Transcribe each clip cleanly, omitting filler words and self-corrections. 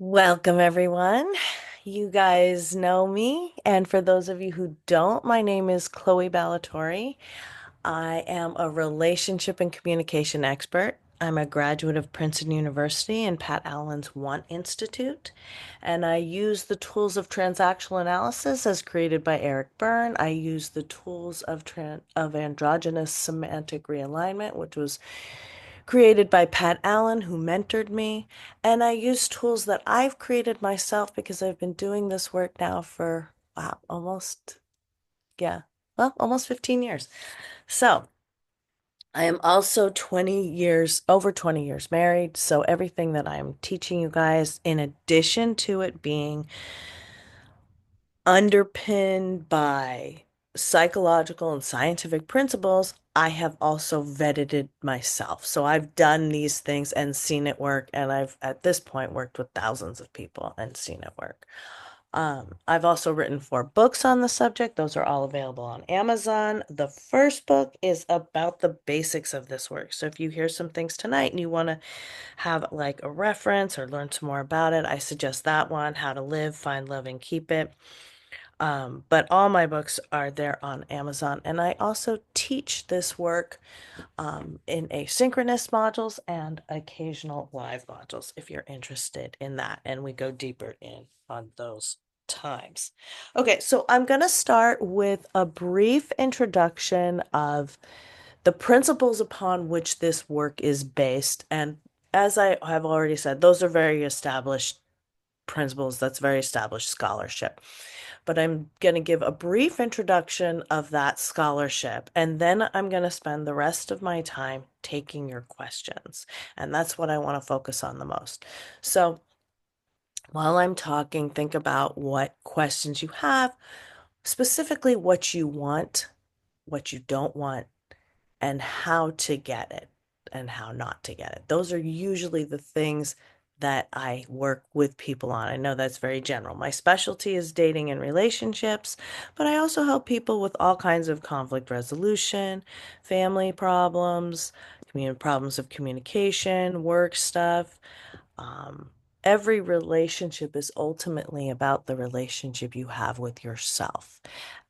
Welcome, everyone. You guys know me, and for those of you who don't, my name is Chloe Ballatori. I am a relationship and communication expert. I'm a graduate of Princeton University and Pat Allen's Want Institute, and I use the tools of transactional analysis as created by Eric Byrne. I use the tools of androgynous semantic realignment, which was created by Pat Allen, who mentored me. And I use tools that I've created myself because I've been doing this work now for, wow, almost 15 years. So I am also 20 years, over 20 years married. So everything that I'm teaching you guys, in addition to it being underpinned by psychological and scientific principles, I have also vetted it myself. So I've done these things and seen it work, and I've at this point worked with thousands of people and seen it work. I've also written 4 books on the subject. Those are all available on Amazon. The first book is about the basics of this work. So if you hear some things tonight and you want to have like a reference or learn some more about it, I suggest that one, How to Live, Find Love, and Keep It. But all my books are there on Amazon. And I also teach this work in asynchronous modules and occasional live modules if you're interested in that. And we go deeper in on those times. Okay, so I'm going to start with a brief introduction of the principles upon which this work is based. And as I have already said, those are very established principles. That's very established scholarship, but I'm going to give a brief introduction of that scholarship, and then I'm going to spend the rest of my time taking your questions. And that's what I want to focus on the most. So while I'm talking, think about what questions you have, specifically what you want, what you don't want, and how to get it and how not to get it. Those are usually the things that I work with people on. I know that's very general. My specialty is dating and relationships, but I also help people with all kinds of conflict resolution, family problems, problems of communication, work stuff. Um, every relationship is ultimately about the relationship you have with yourself.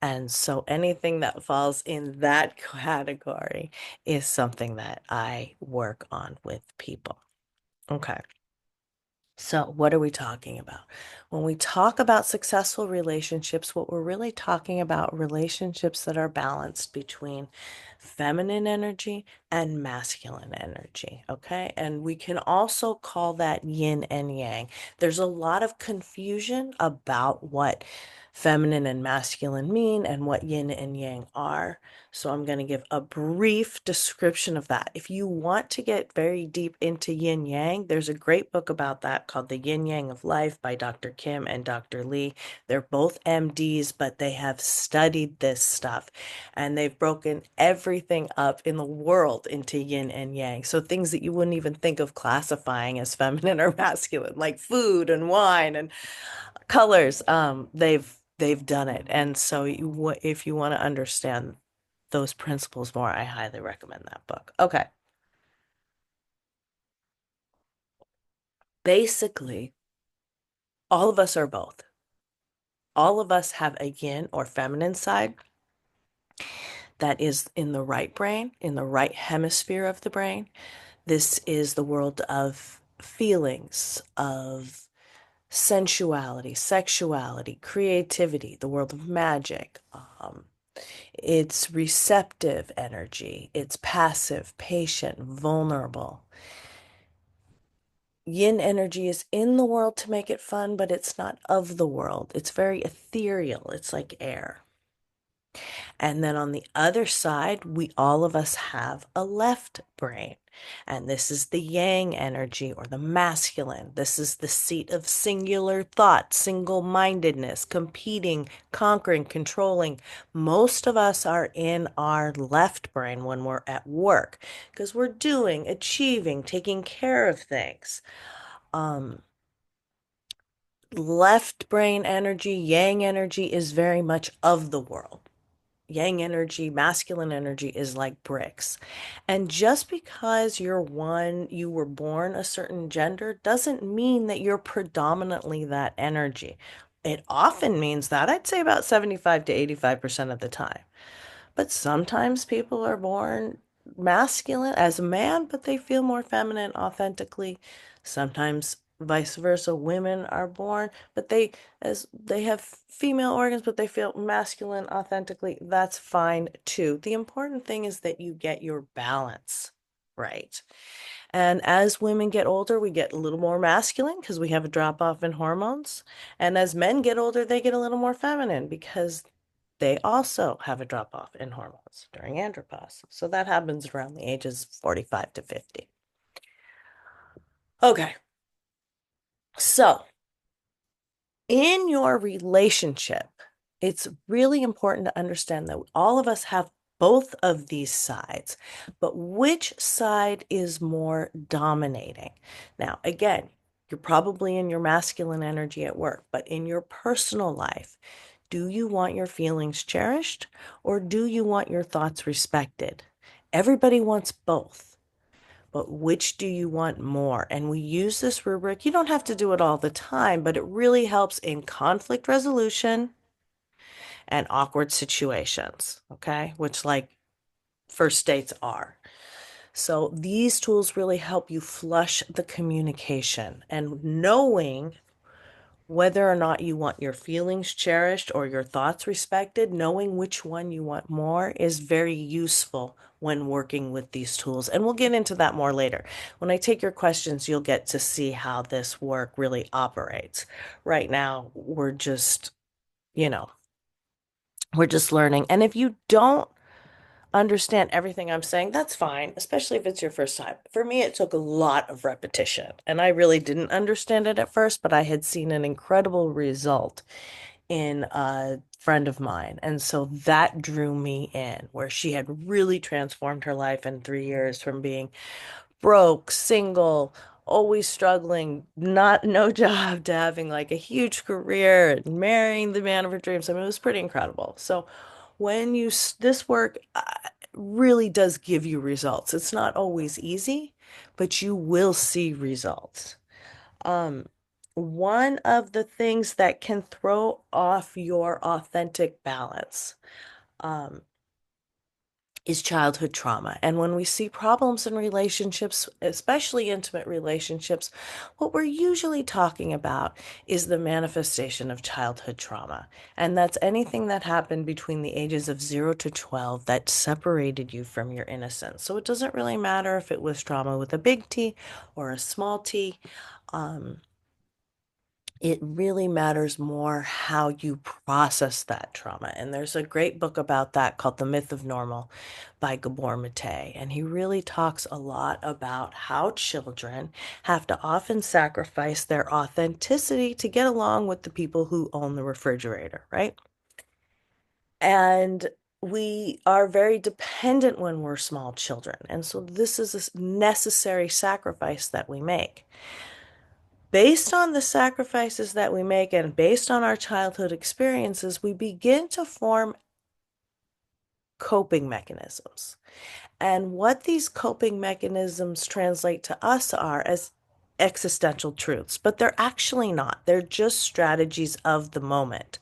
And so anything that falls in that category is something that I work on with people. Okay. So, what are we talking about? When we talk about successful relationships, what we're really talking about relationships that are balanced between feminine energy and masculine energy. Okay. And we can also call that yin and yang. There's a lot of confusion about what feminine and masculine mean and what yin and yang are. So I'm going to give a brief description of that. If you want to get very deep into yin yang, there's a great book about that called The Yin Yang of Life by Dr. Kim and Dr. Lee. They're both MDs, but they have studied this stuff and they've broken everything up in the world into yin and yang. So things that you wouldn't even think of classifying as feminine or masculine, like food and wine and colors. They've done it. And so if you want to understand those principles more, I highly recommend that book. Okay. Basically, all of us are both. All of us have a yin or feminine side that is in the right brain, in the right hemisphere of the brain. This is the world of feelings, of sensuality, sexuality, creativity, the world of magic. It's receptive energy. It's passive, patient, vulnerable. Yin energy is in the world to make it fun, but it's not of the world. It's very ethereal. It's like air. And then on the other side, we all of us have a left brain. And this is the yang energy or the masculine. This is the seat of singular thought, single-mindedness, competing, conquering, controlling. Most of us are in our left brain when we're at work because we're doing, achieving, taking care of things. Um, Left brain energy, yang energy is very much of the world. yang energy, masculine energy is like bricks. And just because you were born a certain gender doesn't mean that you're predominantly that energy. It often means that, I'd say about 75 to 85% of the time. But sometimes people are born masculine as a man, but they feel more feminine authentically. Sometimes vice versa, women are born, but they have female organs, but they feel masculine authentically. That's fine too. The important thing is that you get your balance right. And as women get older, we get a little more masculine because we have a drop off in hormones. And as men get older, they get a little more feminine because they also have a drop off in hormones during andropause. So that happens around the ages 45 to 50. Okay. So in your relationship, it's really important to understand that all of us have both of these sides, but which side is more dominating? Now, again, you're probably in your masculine energy at work, but in your personal life, do you want your feelings cherished or do you want your thoughts respected? Everybody wants both. But which do you want more? And we use this rubric. You don't have to do it all the time, but it really helps in conflict resolution and awkward situations, okay? Which, like, first dates are. So these tools really help you flush the communication and knowing whether or not you want your feelings cherished or your thoughts respected, knowing which one you want more is very useful when working with these tools. And we'll get into that more later. When I take your questions, you'll get to see how this work really operates. Right now, you know, we're just learning. And if you don't understand everything I'm saying, that's fine, especially if it's your first time. For me, it took a lot of repetition, and I really didn't understand it at first, but I had seen an incredible result in a friend of mine. And so that drew me in, where she had really transformed her life in 3 years from being broke, single, always struggling, not no job, to having like a huge career and marrying the man of her dreams. I mean, it was pretty incredible. So this work really does give you results. It's not always easy, but you will see results. Um, One of the things that can throw off your authentic balance, um, is childhood trauma. And when we see problems in relationships, especially intimate relationships, what we're usually talking about is the manifestation of childhood trauma. And that's anything that happened between the ages of 0 to 12 that separated you from your innocence. So it doesn't really matter if it was trauma with a big T or a small t. Um, it really matters more how you process that trauma. And there's a great book about that called The Myth of Normal by Gabor Mate. And he really talks a lot about how children have to often sacrifice their authenticity to get along with the people who own the refrigerator, right? And we are very dependent when we're small children. And so this is a necessary sacrifice that we make. Based on the sacrifices that we make and based on our childhood experiences, we begin to form coping mechanisms. And what these coping mechanisms translate to us are as existential truths, but they're actually not. They're just strategies of the moment.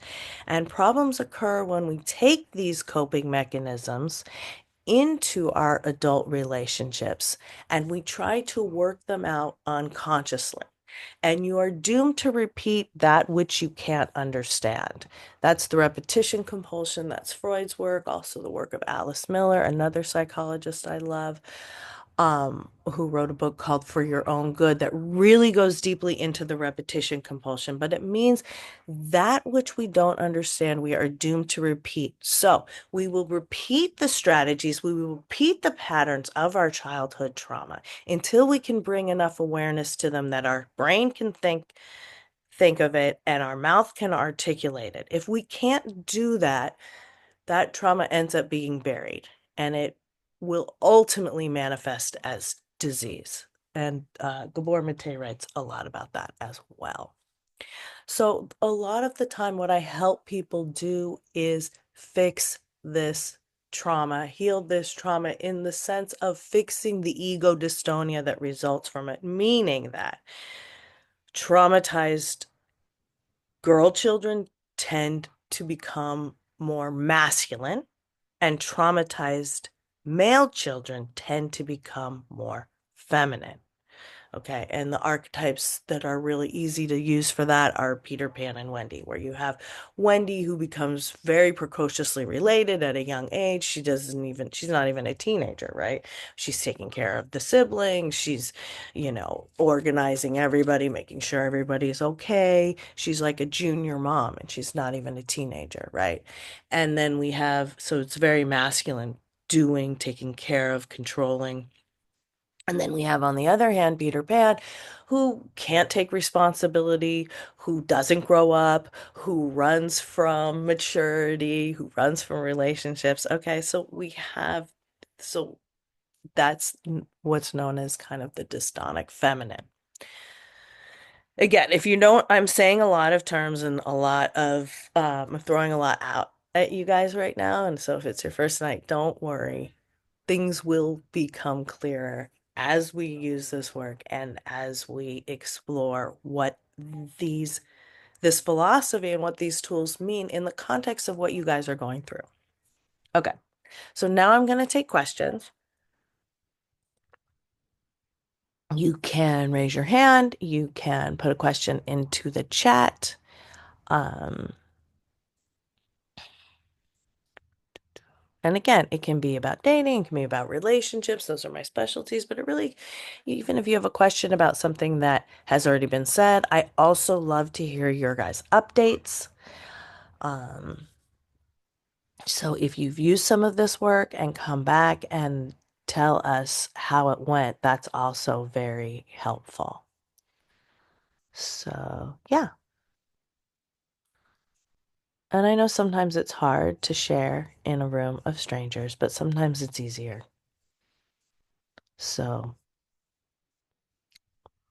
And problems occur when we take these coping mechanisms into our adult relationships and we try to work them out unconsciously, and you are doomed to repeat that which you can't understand. That's the repetition compulsion. That's Freud's work, also the work of Alice Miller, another psychologist I love, who wrote a book called For Your Own Good that really goes deeply into the repetition compulsion. But it means that which we don't understand, we are doomed to repeat. So we will repeat the strategies, we will repeat the patterns of our childhood trauma until we can bring enough awareness to them that our brain can think of it and our mouth can articulate it. If we can't do that, that trauma ends up being buried and it will ultimately manifest as disease. And Gabor Mate writes a lot about that as well. So, a lot of the time, what I help people do is fix this trauma, healed this trauma in the sense of fixing the ego dystonia that results from it, meaning that traumatized girl children tend to become more masculine, and traumatized male children tend to become more feminine. Okay, and the archetypes that are really easy to use for that are Peter Pan and Wendy, where you have Wendy who becomes very precociously related at a young age. She's not even a teenager, right? She's taking care of the siblings. She's, organizing everybody, making sure everybody's okay. She's like a junior mom and she's not even a teenager, right? And then so it's very masculine, doing, taking care of, controlling. And then we have, on the other hand, Peter Pan, who can't take responsibility, who doesn't grow up, who runs from maturity, who runs from relationships. Okay, so that's what's known as kind of the dystonic feminine. Again, if you don't, I'm saying a lot of terms and I'm throwing a lot out at you guys right now. And so if it's your first night, don't worry. Things will become clearer as we use this work and as we explore what these this philosophy and what these tools mean in the context of what you guys are going through. Okay. So now I'm going to take questions. You can raise your hand, you can put a question into the chat. Um, And again, it can be about dating, it can be about relationships. Those are my specialties. But it really, even if you have a question about something that has already been said, I also love to hear your guys' updates. Um, so if you've used some of this work and come back and tell us how it went, that's also very helpful. So, yeah. And I know sometimes it's hard to share in a room of strangers, but sometimes it's easier. So,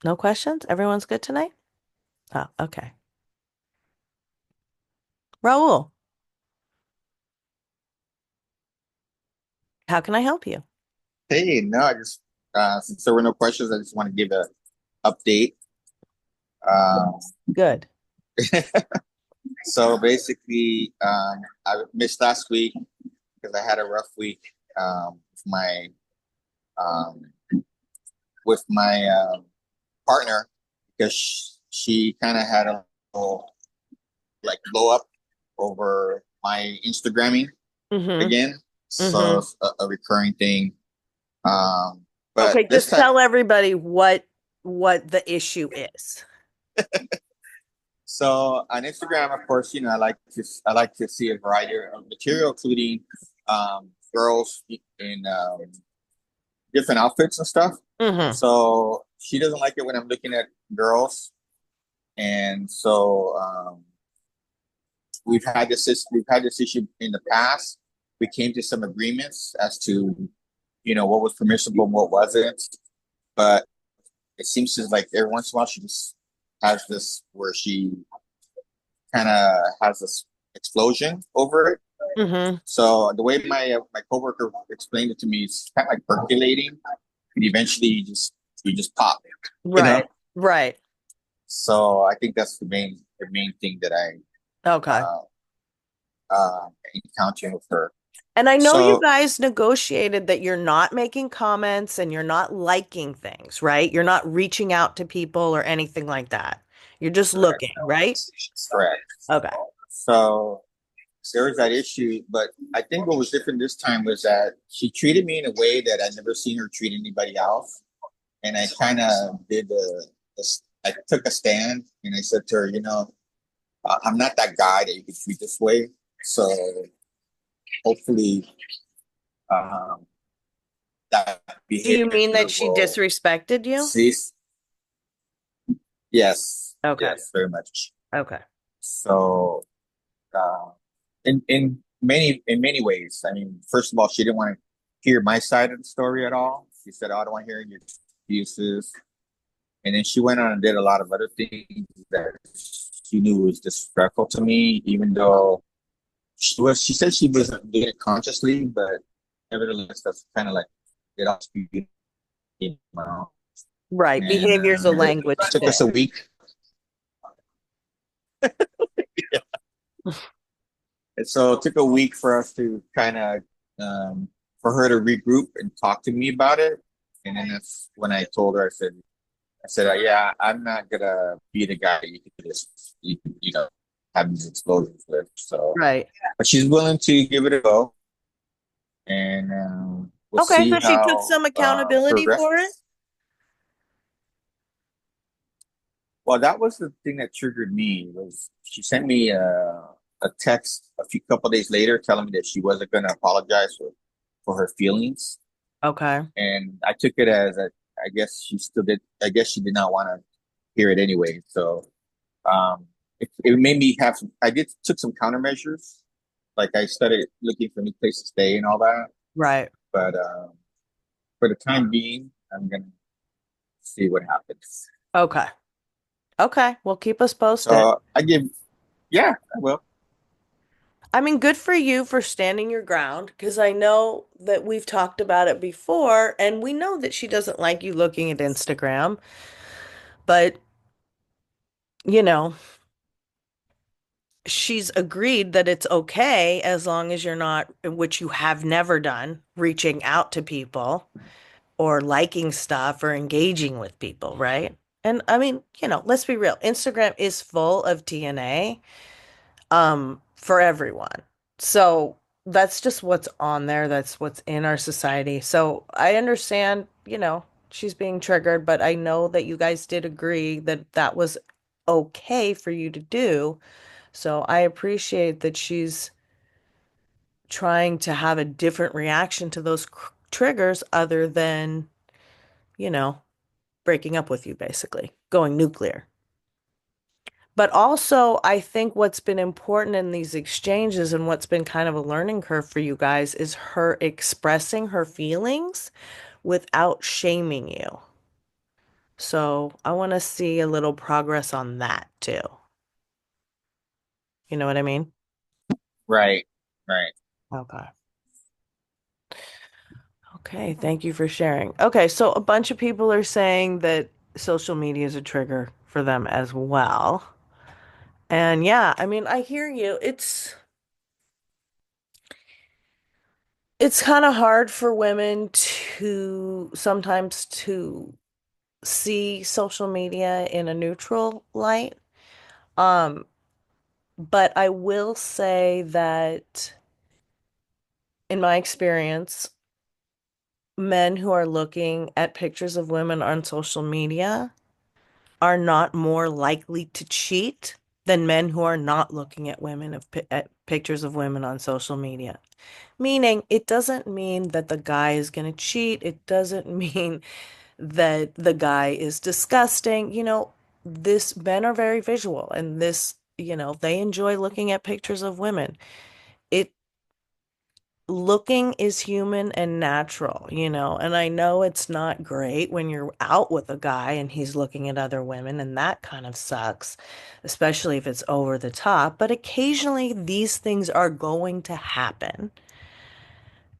no questions? Everyone's good tonight? Oh, okay. Raul, how can I help you? Hey, no, I just since there were no questions, I just want to give a update. Um, Good. so basically, I missed last week because I had a rough week um, with my partner because she kind of had a little like blow up over my Instagramming Mm-hmm. again. So Mm-hmm. it's a recurring thing. Um, but Okay, this just time, tell everybody what the issue is. so on Instagram, of course, I like to see a variety of material, including girls in different outfits and stuff. Mm-hmm. So she doesn't like it when I'm looking at girls, and so we've had this issue in the past. We came to some agreements as to what was permissible and what wasn't, but it seems as like every once in a while she just has this where she kind of has this explosion over it. Mm-hmm. So the way my coworker explained it to me, it's kind of like percolating, and eventually you just pop, you know. Right. Right. So I think that's the main thing that Okay. uh, encountered with her. And I know you So guys negotiated that you're not making comments and you're not liking things, right? You're not reaching out to people or anything like that. You're just correct, looking, right? correct. Okay. So there was that issue, but I think what was different this time was that she treated me in a way that I'd never seen her treat anybody else. And I kind of I took a stand and I said to her, I'm not that guy that you can treat this way. So hopefully, um, that Do you mean behavior that she will disrespected you? cease. Yes, Okay. yes, very much. Okay. So, uh, in many ways, I mean, first of all, she didn't want to hear my side of the story at all. She said, "Oh, I don't want to hear your excuses." And then she went on and did a lot of other things that she knew was disrespectful to me, even though She said she wasn't doing it consciously, but nevertheless, that's kind of like it all speaking out. Right. And Behavior is a it language took us a thing. week. And so it took a week for us to kind of for her to regroup and talk to me about it. And then that's when I told her, I said, yeah, I'm not gonna be the guy that you can just you know have these explosions with. So, Right. but she's willing to give it a go, and we'll Okay, see so she took how some accountability progress. for it. Well, that was the thing that triggered me. Was she sent me a text a few couple days later telling me that she wasn't gonna apologize for her feelings, Okay. and I took it as a I guess she still did. I guess she did not want to hear it anyway. So it made me have some. I did took some countermeasures, like I started looking for new place to stay and all that. Right. But for the time being, I'm gonna see what happens. Okay. Okay. Well, keep us posted. So I give, yeah, I will. I mean, good for you for standing your ground because I know that we've talked about it before and we know that she doesn't like you looking at Instagram, but you know, she's agreed that it's okay as long as you're not, which you have never done, reaching out to people or liking stuff or engaging with people, right? And I mean, let's be real. Instagram is full of TNA for everyone. So that's just what's on there. That's what's in our society. So I understand, she's being triggered, but I know that you guys did agree that that was okay for you to do. So I appreciate that she's trying to have a different reaction to those triggers other than, you know, breaking up with you, basically, going nuclear. But also, I think what's been important in these exchanges and what's been kind of a learning curve for you guys is her expressing her feelings without shaming you. So I want to see a little progress on that too. You know what I mean? Right, right. Okay. Okay, thank you for sharing. Okay, so a bunch of people are saying that social media is a trigger for them as well. And yeah, I mean, I hear you. It's kind of hard for women to sometimes to see social media in a neutral light. Um, but I will say that in my experience, men who are looking at pictures of women on social media are not more likely to cheat than men who are not looking at at pictures of women on social media. Meaning, it doesn't mean that the guy is going to cheat. It doesn't mean that the guy is disgusting. This men are very visual and they enjoy looking at pictures of women. It Looking is human and natural, and I know it's not great when you're out with a guy and he's looking at other women, and that kind of sucks, especially if it's over the top, but occasionally these things are going to happen.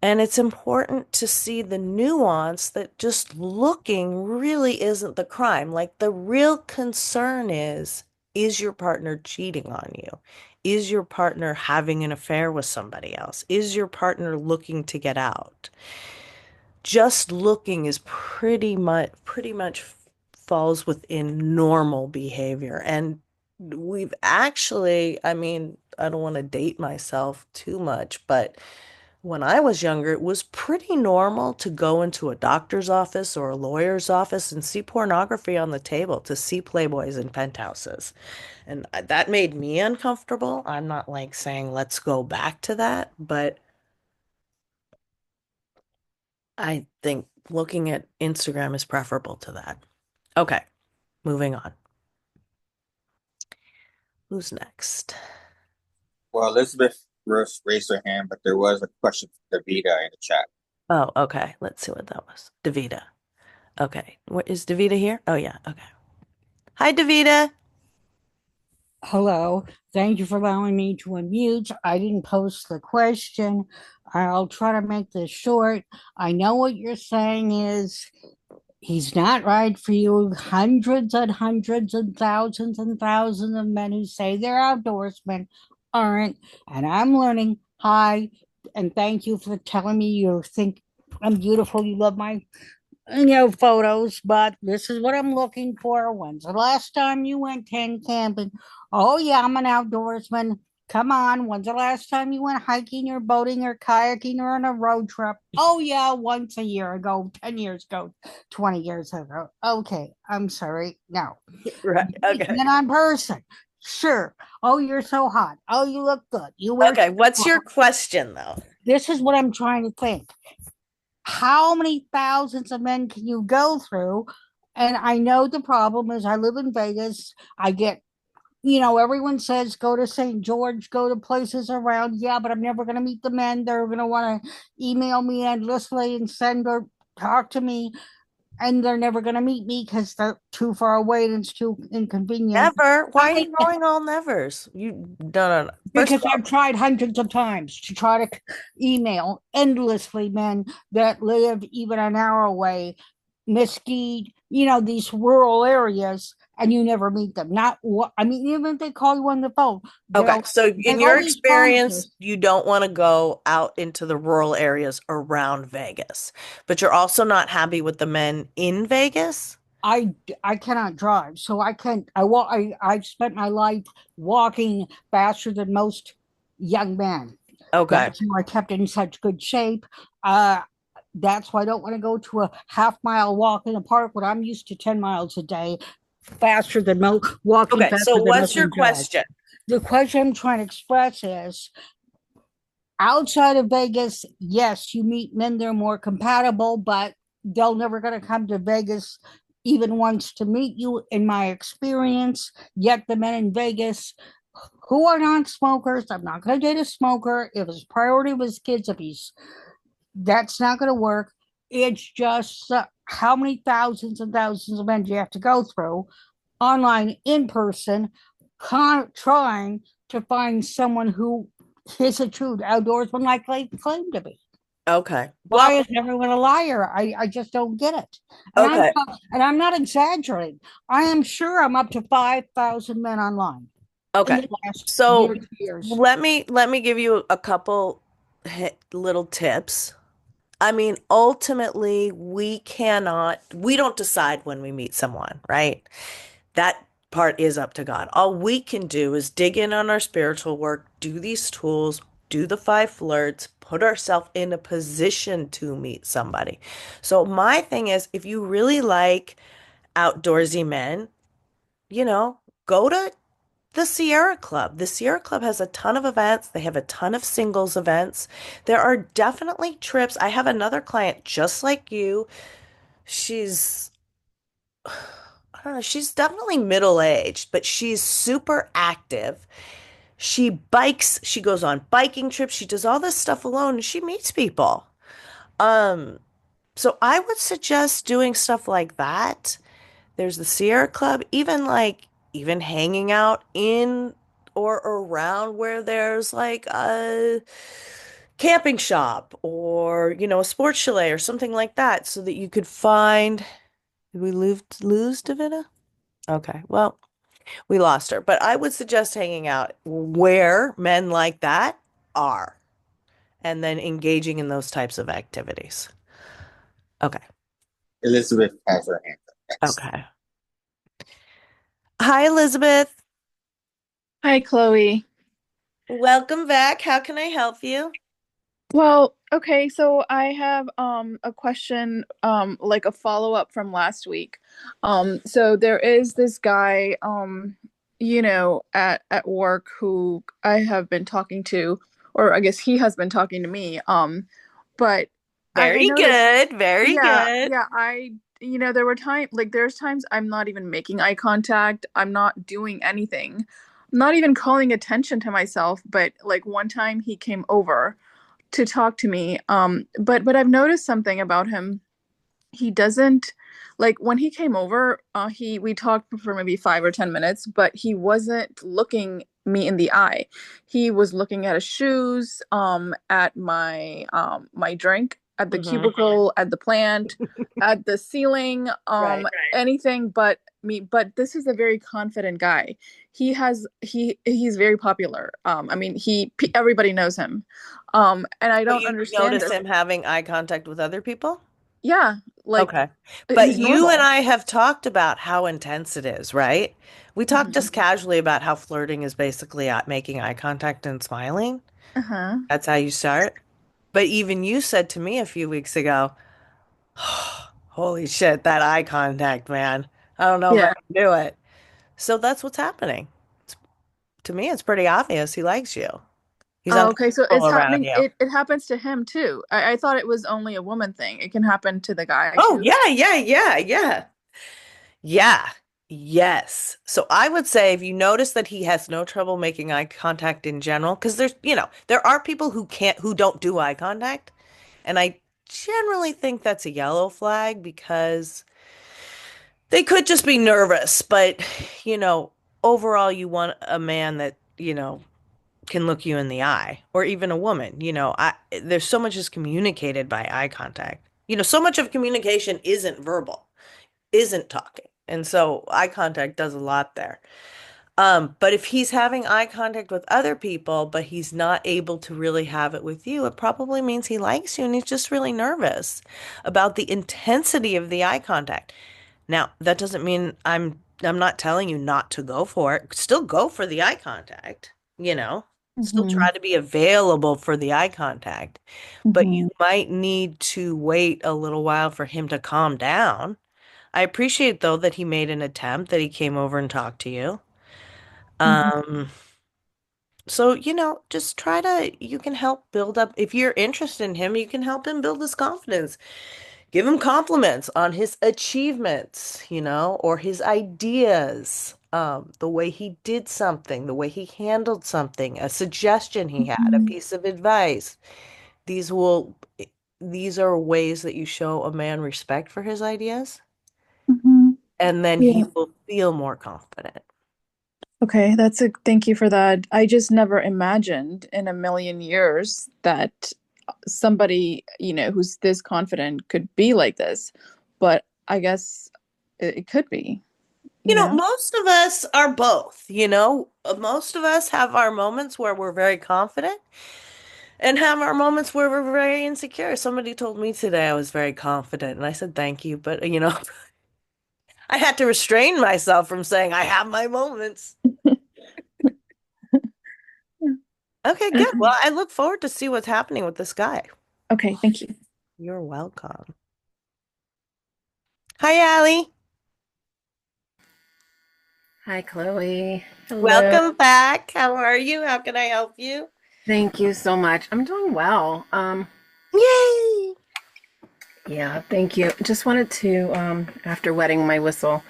And it's important to see the nuance that just looking really isn't the crime. Like the real concern is your partner cheating on you? Is your partner having an affair with somebody else? Is your partner looking to get out? Just looking is pretty much falls within normal behavior. And we've actually, I mean, I don't want to date myself too much, but when I was younger, it was pretty normal to go into a doctor's office or a lawyer's office and see pornography on the table, to see Playboys and penthouses. And that made me uncomfortable. I'm not like saying let's go back to that, but I think looking at Instagram is preferable to that. Okay, moving on. Who's next? Well, Elizabeth raised her hand, but there was a question from Davida in the chat. Oh, okay. Let's see what that was. Davita. Okay. Is Davita here? Oh, yeah. Okay. Hi, Davita. Hello. Thank you for allowing me to unmute. I didn't post the question. I'll try to make this short. I know what you're saying is he's not right for you. Hundreds and thousands of men who say they're outdoorsmen aren't. And I'm learning. Hi. And thank you for telling me you think I'm beautiful. You love my photos, but this is what I'm looking for. When's the last time you went tent camping? Oh, yeah, I'm an outdoorsman. Come on. When's the last time you went hiking or boating or kayaking or on a road trip? Oh, yeah, once a year ago, 10 years ago, 20 years ago. Okay, I'm sorry. No. Right. Okay. Then on person. Sure. Oh, you're so hot. Oh, you look good. You wear. Okay. What's your question though? This is what I'm trying to think. How many thousands of men can you go through? And I know the problem is I live in Vegas. I get, everyone says go to St. George, go to places around. Yeah, but I'm never going to meet the men. They're going to want to email me endlessly and send or talk to me. And they're never going to meet me because they're too far away and it's too inconvenient. Never. Why are I you going all nevers? No. First because of all, I've tried hundreds of times to try to email endlessly men that live even an hour away, Mesquite, these rural areas, and you never meet them. Not what I mean, even if they call you on the phone, okay. they'll So in make all your these experience, promises. you don't want to go out into the rural areas around Vegas, but you're also not happy with the men in Vegas? I cannot drive, so I can't. I walk. I've spent my life walking faster than most young men. Okay. That's why I kept in such good shape. Uh, that's why I don't want to go to a half-mile walk in a park when I'm used to 10 miles a day, faster than walking Okay. So faster than what's most your can jog. question? The question I'm trying to express is outside of Vegas, yes, you meet men that are more compatible, but they're never going to come to Vegas even once to meet you, in my experience. Yet the men in Vegas who are non-smokers, I'm not going to date a smoker. If his priority was kids, if he's that's not going to work. It's just how many thousands and thousands of men do you have to go through online, in person, trying to find someone who is a true outdoorsman like they claim to be. Okay. Why Well, is everyone a liar? I just don't get it. okay. And I'm not exaggerating. I am sure I'm up to 5,000 men online in Okay. the last year, So 2 years. let me give you a couple little tips. I mean, ultimately, we don't decide when we meet someone, right? That part is up to God. All we can do is dig in on our spiritual work, do these tools, do the five flirts, put ourselves in a position to meet somebody. So my thing is, if you really like outdoorsy men, you know, go to the Sierra Club. The Sierra Club has a ton of events. They have a ton of singles events. There are definitely trips. I have another client just like you. She's, I don't know, she's definitely middle-aged, but she's super active. She bikes, she goes on biking trips, she does all this stuff alone, and she meets people. Um, so I would suggest doing stuff like that. There's the Sierra Club, even hanging out in or around where there's like a camping shop or, a sports chalet or something like that so that you could find. Did we lose Davina? Okay, well, we lost her. But I would suggest hanging out where men like that are and then engaging in those types of activities. Okay. Elizabeth has her hand up next. Okay. Hi, Elizabeth. Hi, Chloe. Welcome back. How can I help you? Well, okay, so I have a question, like a follow-up from last week. So there is this guy at work who I have been talking to, or I guess he has been talking to me. But I Very noticed, good. Very yeah, good. yeah, there were there's times I'm not even making eye contact. I'm not doing anything. I'm not even calling attention to myself, but like one time he came over to talk to me. But I've noticed something about him. he doesn't like when he came over, he we talked for maybe 5 or 10 minutes, but he wasn't looking me in the eye. He was looking at his shoes, at my drink, at the Hmm. cubicle, at the plant, at the ceiling, Right. anything but me. But this is a very confident guy. He's very popular. I mean, everybody knows him. And I But don't you understand notice this. him having eye contact with other people? Yeah, like Okay. But he's you and normal. I have talked about how intense it is, right? We talked Hmm. just casually about how flirting is basically making eye contact and smiling. Uh-huh. That's how you start. But even you said to me a few weeks ago, holy shit, that eye contact, man. I don't know if I Yeah. can do it. So that's what's happening. To me, it's pretty obvious he likes you. He's Oh, okay. So uncomfortable it's around happening. you. It happens to him too. I thought it was only a woman thing. It can happen to the guy Oh, too. yeah, yeah, yeah, yeah. Yeah. Yes. So I would say if you notice that he has no trouble making eye contact in general, because there are people who don't do eye contact. And I generally think that's a yellow flag because they could just be nervous. But, you know, overall, you want a man that, can look you in the eye, or even a woman. There's so much is communicated by eye contact. So much of communication isn't verbal, isn't talking. And so eye contact does a lot there. But if he's having eye contact with other people, but he's not able to really have it with you, it probably means he likes you and he's just really nervous about the intensity of the eye contact. Now, that doesn't mean I'm not telling you not to go for it. Still go for the eye contact, you know. Still Mm-hmm. try to be available for the eye contact. But you Mm-hmm. might need to wait a little while for him to calm down. I appreciate though that he made an attempt, that he came over and talked to you. Mm-hmm. Um, so, just you can help build up, if you're interested in him, you can help him build his confidence. Give him compliments on his achievements, or his ideas, the way he did something, the way he handled something, a suggestion he had, a Mm-hmm. piece of advice. These will, these are ways that you show a man respect for his ideas, Mm-hmm. and then he Yeah. will feel more confident. Okay, thank you for that. I just never imagined in a million years that somebody, who's this confident could be like this. But I guess it could be, you know? Most of us are both. Most of us have our moments where we're very confident and have our moments where we're very insecure. Somebody told me today I was very confident, and I said thank you, but I had to restrain myself from saying I have my moments. Okay, good. Well, I look forward to see what's happening with this guy. Okay, thank you. You're welcome. Hi, Allie. Hi, Chloe. Hello. Welcome back. How are you? How can I help you? Thank you so much. I'm doing well. Yay! Yeah, thank you. Just wanted to, after wetting my whistle,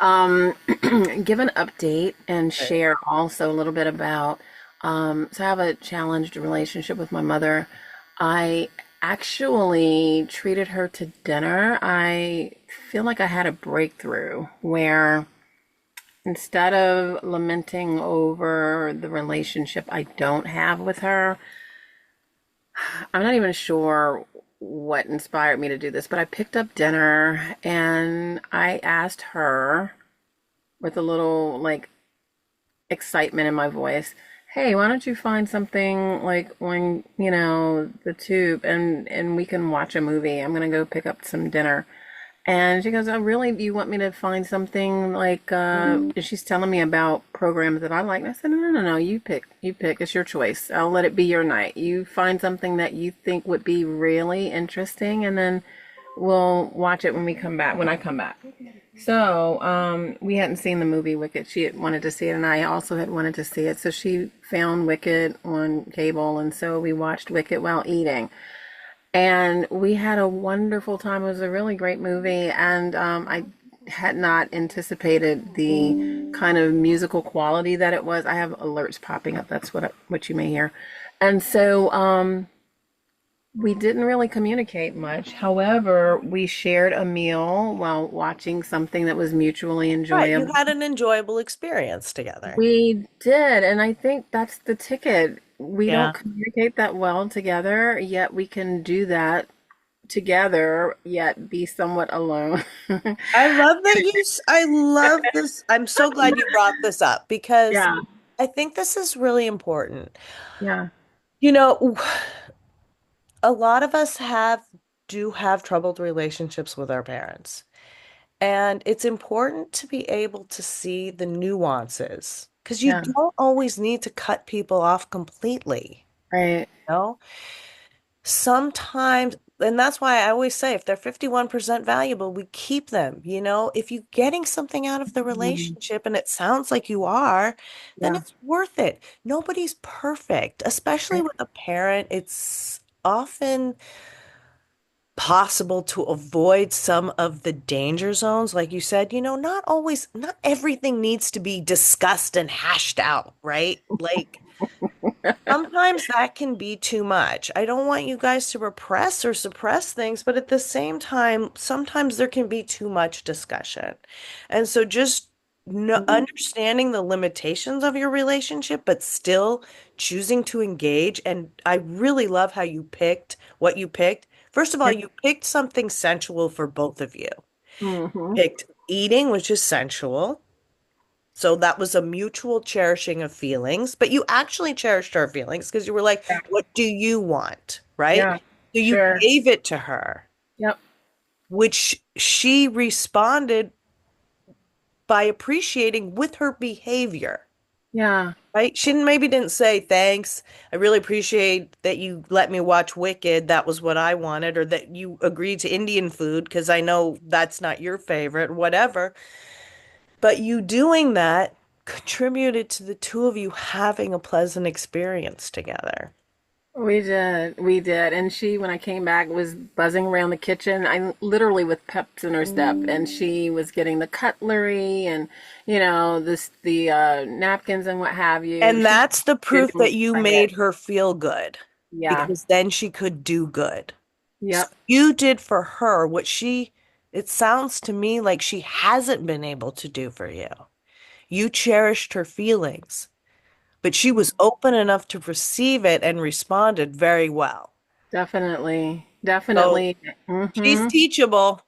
um, give an update and Good. share also a little bit about, so I have a challenged relationship with my mother. I actually treated her to dinner. I feel like I had a breakthrough where instead of lamenting over the relationship I don't have with her, I'm not even sure what inspired me to do this, but I picked up dinner and I asked her with a little like excitement in my voice, "Hey, why don't you find something like on, the tube and we can watch a movie. I'm gonna go pick up some dinner." And she goes, "Oh, really? Do you want me to find something like, and she's telling me about programs that I like." And I said, "No, no, no, no, you pick. You pick. It's your choice. I'll let it be your night. You find something that you think would be really interesting, and then we'll watch it when we come back, when I come back." So, we hadn't seen the movie Wicked. She had wanted to see it, and I also had wanted to see it. So she found Wicked on cable, and so we watched Wicked while eating. And we had a wonderful time. It was a really great movie, and I had not anticipated the kind of musical quality that it was. I have alerts popping up. That's what you may hear. And so We didn't really communicate much. However, we shared a meal while watching something that was mutually Right. You enjoyable. had an enjoyable experience together. We did, and I think that's the ticket. We don't Yeah. communicate that well together, yet we can do that together, yet be somewhat alone. I love that I love this. I'm so glad you brought this up because Yeah, I think this is really important. yeah, You know, a lot of us do have troubled relationships with our parents. And it's important to be able to see the nuances because you yeah, don't always need to cut people off completely, right. you know? Sometimes, and that's why I always say if they're 51% valuable, we keep them, you know? If you're getting something out of the Mm, relationship and it sounds like you are, then yeah, it's worth it. Nobody's perfect, especially right. with a parent. It's often possible to avoid some of the danger zones. Like you said, not everything needs to be discussed and hashed out, right? Like sometimes that can be too much. I don't want you guys to repress or suppress things, but at the same time, sometimes there can be too much discussion. And so just no, understanding the limitations of your relationship, but still choosing to engage. And I really love how you picked what you picked. First of all, Yeah. you picked something sensual for both of you. Hmm. Picked eating, which is sensual. So that was a mutual cherishing of feelings, but you actually cherished her feelings because you were like, Yeah, what do you want? Right? yeah, So you sure. gave it to her, Yep. which she responded by appreciating with her behavior. Yeah. Right? She maybe didn't say, thanks. I really appreciate that you let me watch Wicked. That was what I wanted, or that you agreed to Indian food because I know that's not your favorite, whatever. But you doing that contributed to the two of you having a pleasant experience together. We did. We did. And she, when I came back, was buzzing around the kitchen. I literally with peps in her step, and she was getting the cutlery and, the napkins and what have you. And She that's the proof genuinely that you excited. made her feel good Yeah. because then she could do good. So Yep. you did for her what it sounds to me like she hasn't been able to do for you. You cherished her feelings, but she was open enough to receive it and responded very well. Definitely. So Definitely. she's Hmm. teachable.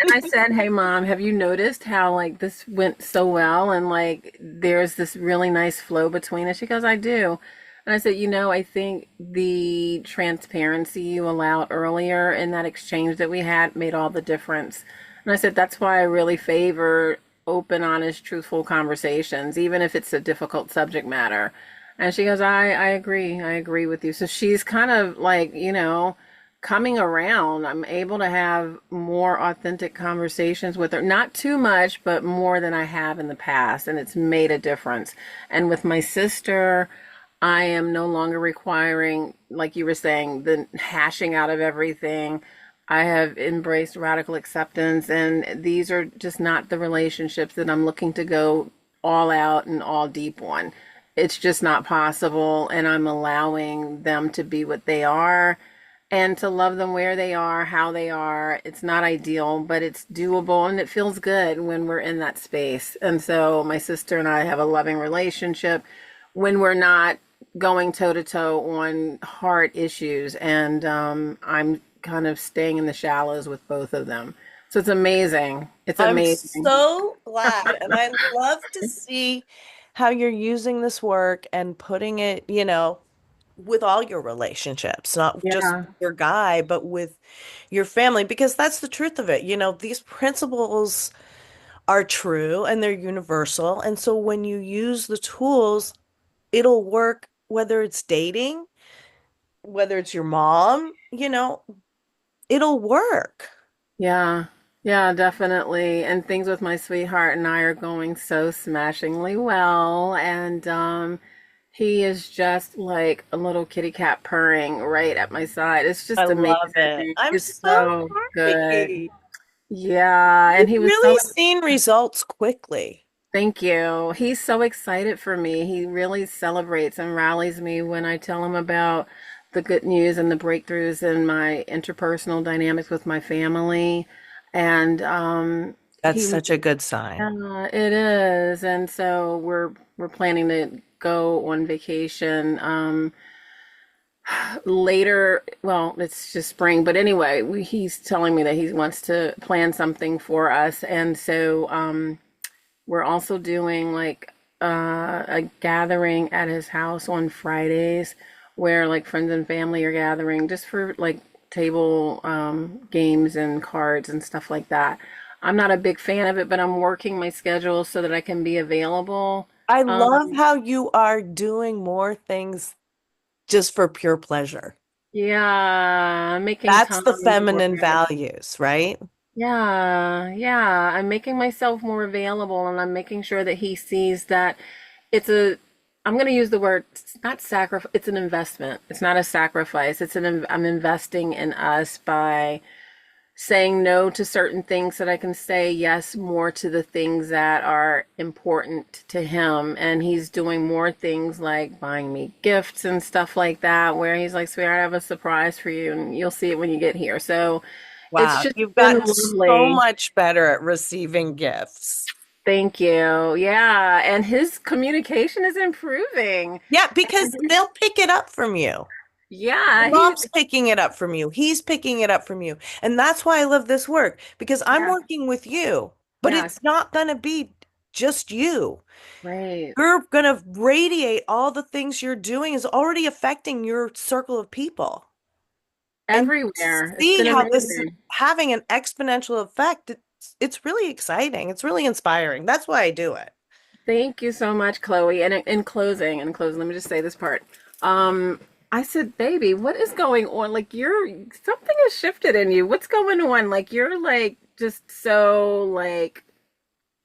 And I said, "Hey, Mom, have you noticed how like this went so well and like there's this really nice flow between us?" She goes, "I do." And I said, I think the transparency you allowed earlier in that exchange that we had made all the difference." And I said, "That's why I really favor open, honest, truthful conversations, even if it's a difficult subject matter." And she goes, I agree. I agree with you. So she's kind of like, coming around. I'm able to have more authentic conversations with her. Not too much, but more than I have in the past. And it's made a difference. And with my sister, I am no longer requiring, like you were saying, the hashing out of everything. I have embraced radical acceptance, and these are just not the relationships that I'm looking to go all out and all deep on. It's just not possible, and I'm allowing them to be what they are and to love them where they are, how they are. It's not ideal, but it's doable and it feels good when we're in that space. And so my sister and I have a loving relationship when we're not going toe to toe on hard issues. And I'm kind of staying in the shallows with both of them. So it's amazing. It's I'm amazing. so glad. And I love to see how you're using this work and putting it, with all your relationships, not just Yeah. your guy, but with your family, because that's the truth of it. These principles are true and they're universal. And so when you use the tools, it'll work whether it's dating, whether it's your mom, it'll work. Yeah, yeah, definitely. And things with my sweetheart and I are going so smashingly well. And he is just like a little kitty cat purring right at my side. It's I just love it. amazing. I'm It's so so good. happy. Yeah, and You've he was so really seen results quickly. thank you. He's so excited for me. He really celebrates and rallies me when I tell him about the good news and the breakthroughs in my interpersonal dynamics with my family. And That's he such a good sign. it is. And so we're planning to go on vacation later. Well, it's just spring, but anyway, he's telling me that he wants to plan something for us. And so we're also doing like a gathering at his house on Fridays where like friends and family are gathering just for like table games and cards and stuff like that. I'm not a big fan of it, but I'm working my schedule so that I can be available. I Um, love how you are doing more things just for pure pleasure. yeah, making That's time the for feminine it. values, right? Yeah, yeah. I'm making myself more available and I'm making sure that he sees that it's a, I'm going to use the word, it's not sacrifice, it's an investment. It's not a sacrifice. I'm investing in us by saying no to certain things so that I can say yes more to the things that are important to him. And he's doing more things like buying me gifts and stuff like that, where he's like, sweetheart, I have a surprise for you and you'll see it when you get here. So it's Wow, just you've been gotten so lovely. much better at receiving gifts. Thank you. Yeah. And his communication is improving. Yeah, because they'll pick it up from you. Yeah. Mom's picking it up from you. He's picking it up from you. And that's why I love this work because I'm Yeah. working with you, but it's Yes. not going to be just you. Right. You're going to radiate all the things you're doing is already affecting your circle of people. And Everywhere. It's see been how this is amazing. having an exponential effect. It's really exciting. It's really inspiring. That's why I do it. Thank you so much, Chloe. And in closing, let me just say this part. Um, I said, baby, what is going on? Like something has shifted in you. What's going on? Like you're like just so like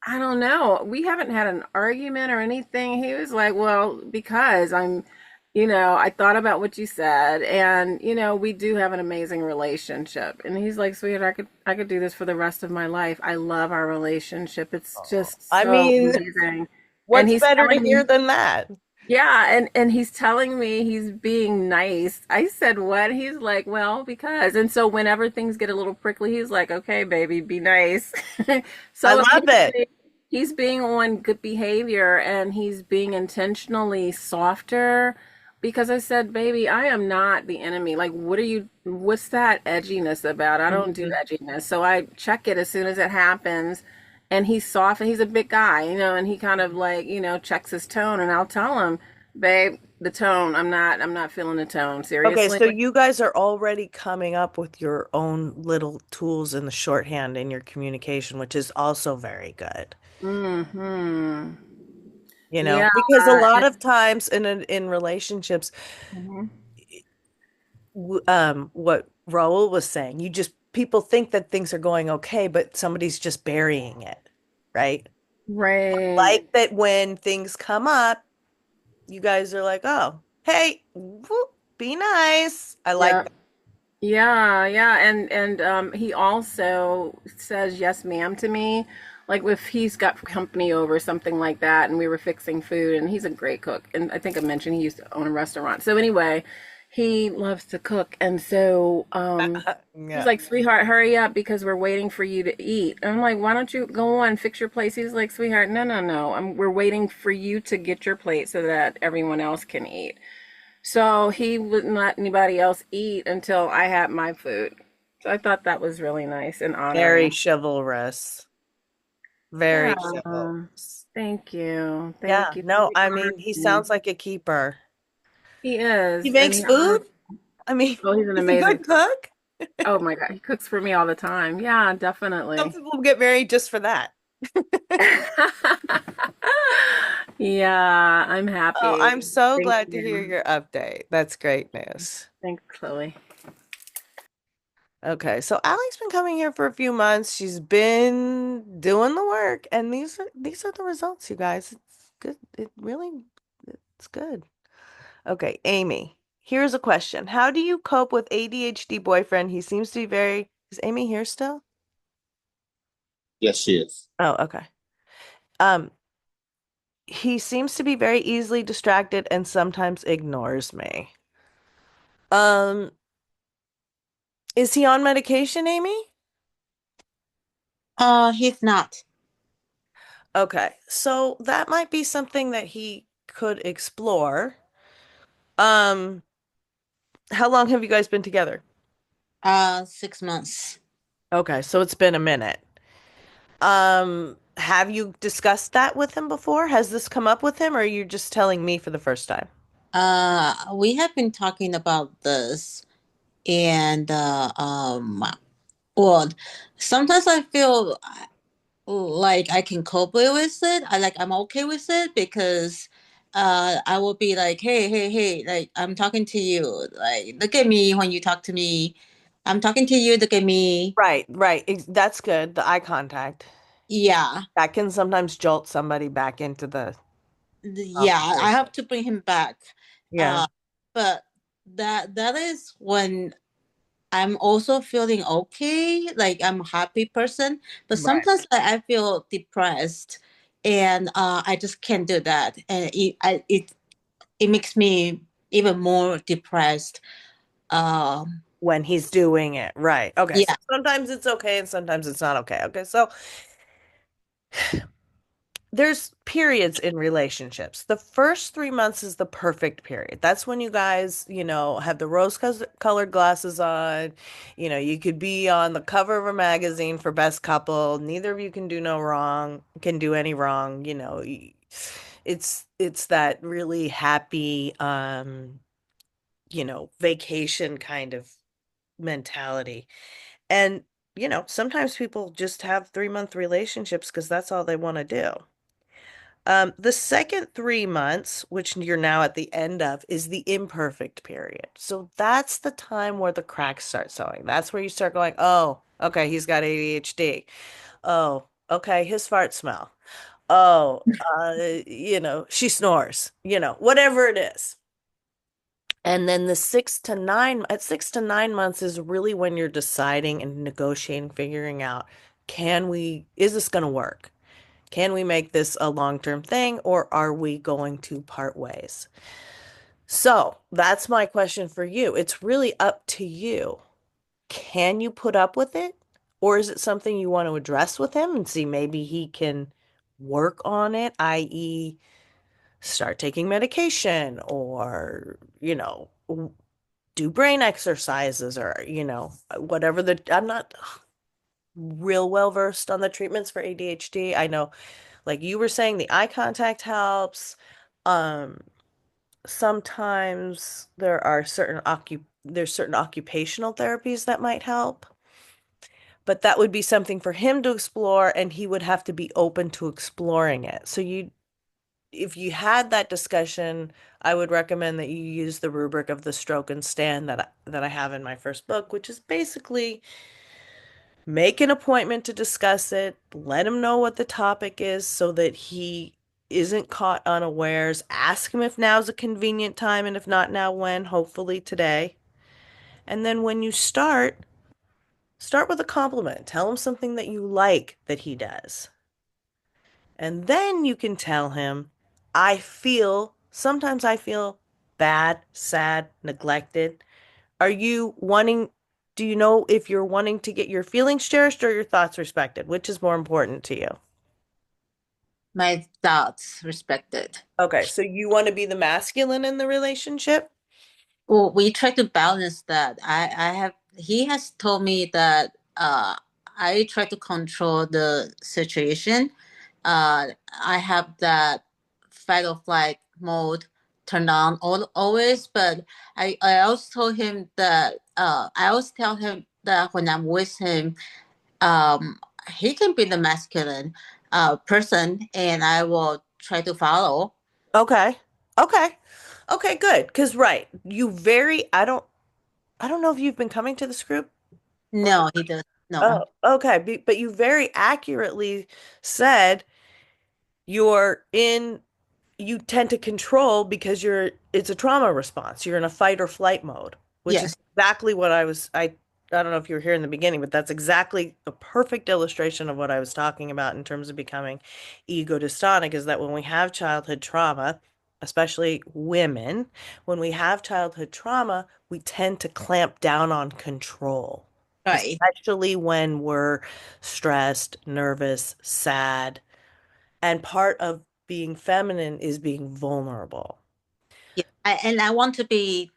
I don't know. We haven't had an argument or anything. He was like, well, because I thought about what you said and we do have an amazing relationship. And he's like, sweetheart, I could do this for the rest of my life. I love our relationship. It's Oh, just I so mean, amazing. And what's he's better to telling hear me, than that? yeah, and he's telling me he's being nice. I said, what? He's like, well, because. And so whenever things get a little prickly, he's like, okay, baby, be nice. I So love it. apparently he's being on good behavior and he's being intentionally softer because I said, baby, I am not the enemy. Like, what's that edginess about? I don't do Mhm. edginess. So I check it as soon as it happens and he's soft and he's a big guy, and he kind of like, checks his tone and I'll tell him, babe, the tone, I'm not feeling the tone. Okay, Seriously. so you guys are already coming up with your own little tools in the shorthand in your communication, which is also very good. Hmm. You know, Yeah. because a lot of times in relationships, Mhm. what Raul was saying, you just people think that things are going okay, but somebody's just burying it, right? Right. Like that when things come up, you guys are like, "Oh, hey, whoop, be nice." I like Yeah. that. Yeah, yeah, and he also says yes, ma'am to me. Like if he's got company over something like that, and we were fixing food, and he's a great cook, and I think I mentioned he used to own a restaurant. So anyway, he loves to cook, and so he's Yeah. like, sweetheart, hurry up because we're waiting for you to eat. And I'm like, why don't you go on, fix your place? He's like, sweetheart, no, no, no, we're waiting for you to get your plate so that everyone else can eat. So he wouldn't let anybody else eat until I had my food. So I thought that was really nice and Very honoring. chivalrous. Very Yeah. chivalrous. Thank you. Yeah, Thank you for no, I mean, he reminding me. sounds like a keeper. He He is. And makes he food? I mean, oh, he's an he's a amazing good cook. cook. Oh my God. He cooks for me all the time. Yeah, Some definitely. people get married just for that. Yeah, I'm Oh, happy. I'm so Thank glad to hear you. your update. That's great news. Thanks, Chloe. Okay, so Allie's been coming here for a few months. She's been doing the work, and these are the results, you guys. It's good. It's good. Okay, Amy, here's a question. How do you cope with ADHD boyfriend? He seems to be very, is Amy here still? Yes, she is. Oh, okay. Um, he seems to be very easily distracted and sometimes ignores me. Um, is he on medication, Amy? He's not. Okay, so that might be something that he could explore. Um, how long have you guys been together? 6 months. Okay, so it's been a minute. Have you discussed that with him before? Has this come up with him, or are you just telling me for the first time? We have been talking about this, and well, sometimes I feel like I can cope with it. I'm okay with it because I will be like, hey, like I'm talking to you. Like look at me when you talk to me. I'm talking to you, look at me. Right, right. That's good. The eye contact. Yeah. That can sometimes jolt somebody back into the Yeah, I conversation. have to bring him back. Yeah, Uh but that is when I'm also feeling okay, like I'm a happy person, but right. sometimes I feel depressed, and I just can't do that, and it makes me even more depressed. Um, When he's doing it. Right. Okay. So yeah, sometimes it's okay and sometimes it's not okay. Okay. So there's periods in relationships. The first 3 months is the perfect period. That's when you guys, have the rose-colored glasses on. You could be on the cover of a magazine for best couple. Neither of you can do no wrong, can do any wrong. It's that really happy, vacation kind of mentality. And, sometimes people just have 3-month relationships because that's all they want to do. The second 3 months, which you're now at the end of, is the imperfect period. So that's the time where the cracks start showing. That's where you start going, oh, okay, he's got ADHD. Oh, okay, his fart smell. Oh, she snores, whatever it is. And then at 6 to 9 months is really when you're deciding and negotiating, figuring out, is this going to work? Can we make this a long-term thing or are we going to part ways? So that's my question for you. It's really up to you. Can you put up with it? Or is it something you want to address with him and see maybe he can work on it, i.e., start taking medication or, do brain exercises or, whatever I'm not real well versed on the treatments for ADHD. I know, like you were saying, the eye contact helps. Um, Sometimes there's certain occupational therapies that might help, but that would be something for him to explore, and he would have to be open to exploring it. So if you had that discussion, I would recommend that you use the rubric of the stroke and stand that I have in my first book, which is basically make an appointment to discuss it, let him know what the topic is so that he isn't caught unawares. Ask him if now's a convenient time, and if not now, when, hopefully today. And then when you start with a compliment. Tell him something that you like that he does. And then you can tell him, sometimes I feel bad, sad, neglected. Are you wanting, do you know if you're wanting to get your feelings cherished or your thoughts respected? Which is more important to you? my thoughts respected. Okay, so you want to be the masculine in the relationship? Well, we try to balance that. I have he has told me that I try to control the situation. I have that fight or flight mode turned on always, but I also told him that I always tell him that when I'm with him, um, he can be the masculine person, and I will try to follow. Okay. Okay. Okay, good. Because right, I don't know if you've been coming to this group or No, he does no. oh, okay. But you very accurately said you're in you tend to control because it's a trauma response. You're in a fight or flight mode, which is Yes. exactly what I don't know if you were here in the beginning, but that's exactly a perfect illustration of what I was talking about in terms of becoming ego dystonic, is that when we have childhood trauma, especially women, when we have childhood trauma, we tend to clamp down on control, Right. especially when we're stressed, nervous, sad. And part of being feminine is being vulnerable. Yeah. And I want to be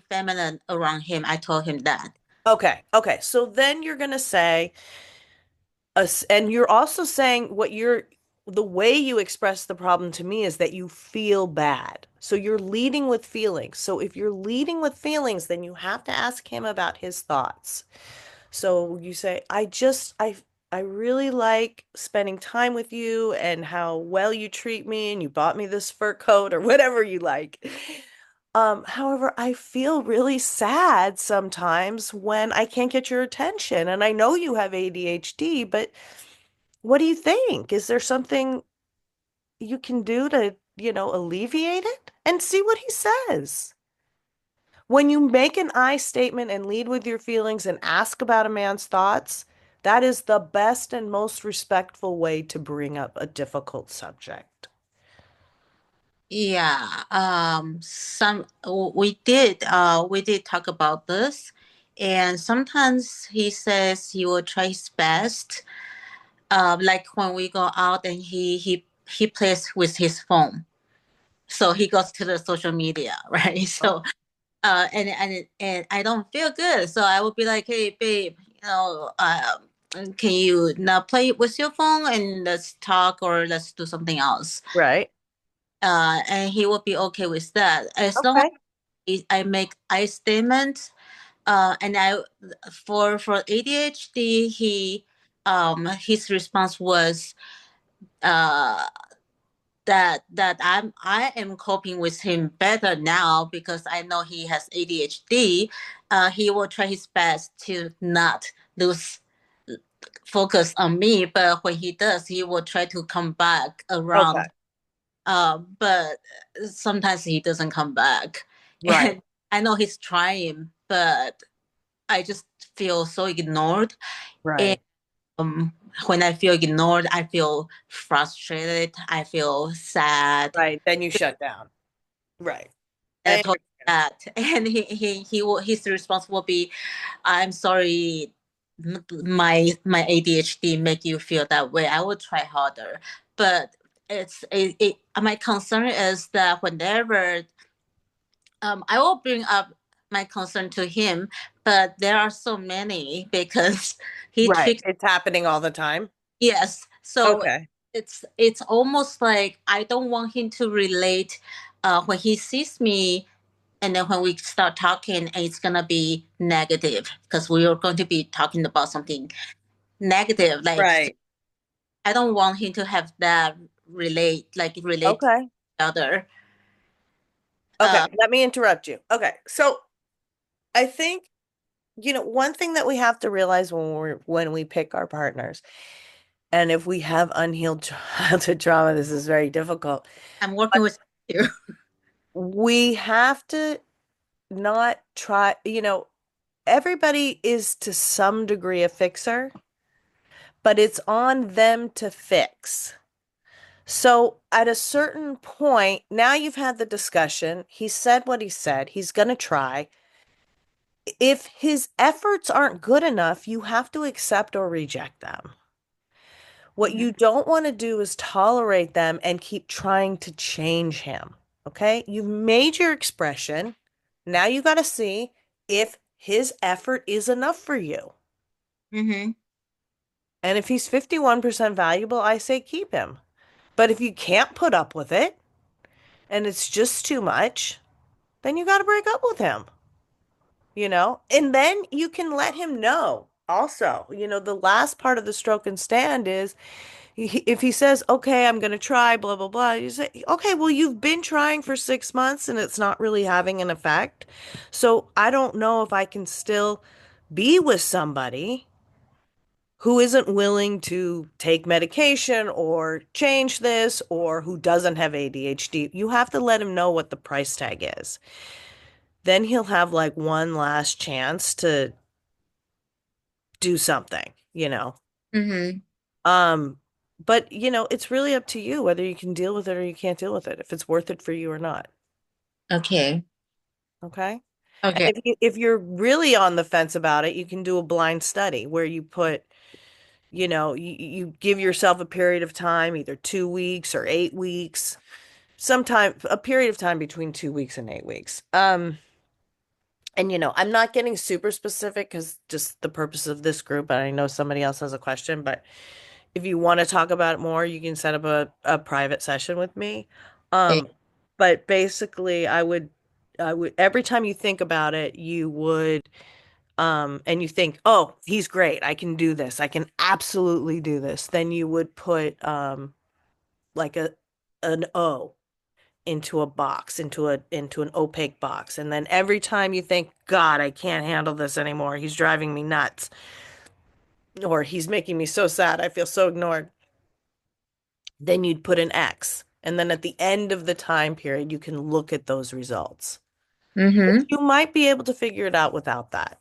feminine around him. I told him that. Okay, okay. So then you're going to say, and you're also saying the way you express the problem to me is that you feel bad. So you're leading with feelings. So if you're leading with feelings, then you have to ask him about his thoughts. So you say, I really like spending time with you and how well you treat me and you bought me this fur coat or whatever you like. However, I feel really sad sometimes when I can't get your attention. And I know you have ADHD, but what do you think? Is there something you can do to, alleviate it? And see what he says. When you make an I statement and lead with your feelings and ask about a man's thoughts, that is the best and most respectful way to bring up a difficult subject. Yeah. Some we did talk about this, and sometimes he says he will try his best. Like when we go out and he plays with his phone, so he goes to the social media, right? So and I don't feel good. So I would be like, hey, babe, can you not play with your phone and let's talk or let's do something else? Right. And he would be okay with that as long Okay. as I make I statement. And I for ADHD, his response was uh I am coping with him better now because I know he has ADHD. He will try his best to not lose focus on me, but when he does, he will try to come back Okay. around. But sometimes he doesn't come back, Right. and I know he's trying, but I just feel so ignored. And Right. um, when I feel ignored, I feel frustrated. I feel sad. Right. Then you shut down. Right. I I told him that, and his response will be, "I'm sorry, my ADHD make you feel that way. I will try harder." But my concern is that whenever I will bring up my concern to him, but there are so many because he Right. treats. It's happening all the time. Yes. So Okay. it's almost like I don't want him to relate when he sees me, and then when we start talking it's gonna be negative because we are going to be talking about something negative. Like Right. I don't want him to have that relate to Okay. each other. Okay. Uh Let me interrupt you. Okay. So I think, one thing that we have to realize when we pick our partners, and if we have unhealed childhood trauma, this is very difficult. I'm working But with you. we have to not try, everybody is to some degree a fixer, but it's on them to fix. So at a certain point, now you've had the discussion, he said what he said, he's going to try. If his efforts aren't good enough, you have to accept or reject them. What Mhm. you don't want to do is tolerate them and keep trying to change him. Okay? You've made your expression. Now you got to see if his effort is enough for you. Mhm. And if he's 51% valuable, I say keep him. But if you can't put up with it and it's just too much, then you got to break up with him, And then you can let him know. Also, the last part of the stroke and stand is if he says, okay, I'm going to try, blah, blah, blah, you say, okay, well, you've been trying for 6 months and it's not really having an effect. So I don't know if I can still be with somebody who isn't willing to take medication or change this or who doesn't have ADHD. You have to let him know what the price tag is. Then he'll have like one last chance to do something. Mhm. Um, But it's really up to you whether you can deal with it or you can't deal with it, if it's worth it for you or not. Okay. Okay? And Okay. if you're really on the fence about it, you can do a blind study where you put, you give yourself a period of time, either 2 weeks or 8 weeks, sometime a period of time between 2 weeks and 8 weeks. And I'm not getting super specific because just the purpose of this group, and I know somebody else has a question, but if you want to talk about it more, you can set up a private session with me. Okay. Um, but basically I would every time you think about it, you would and you think, oh, he's great. I can do this. I can absolutely do this. Then you would put like an O into a box, into an opaque box. And then every time you think, God, I can't handle this anymore. He's driving me nuts. Or he's making me so sad. I feel so ignored. Then you'd put an X. And then at the end of the time period, you can look at those results. Mm-hmm. You might be able to figure it out without that.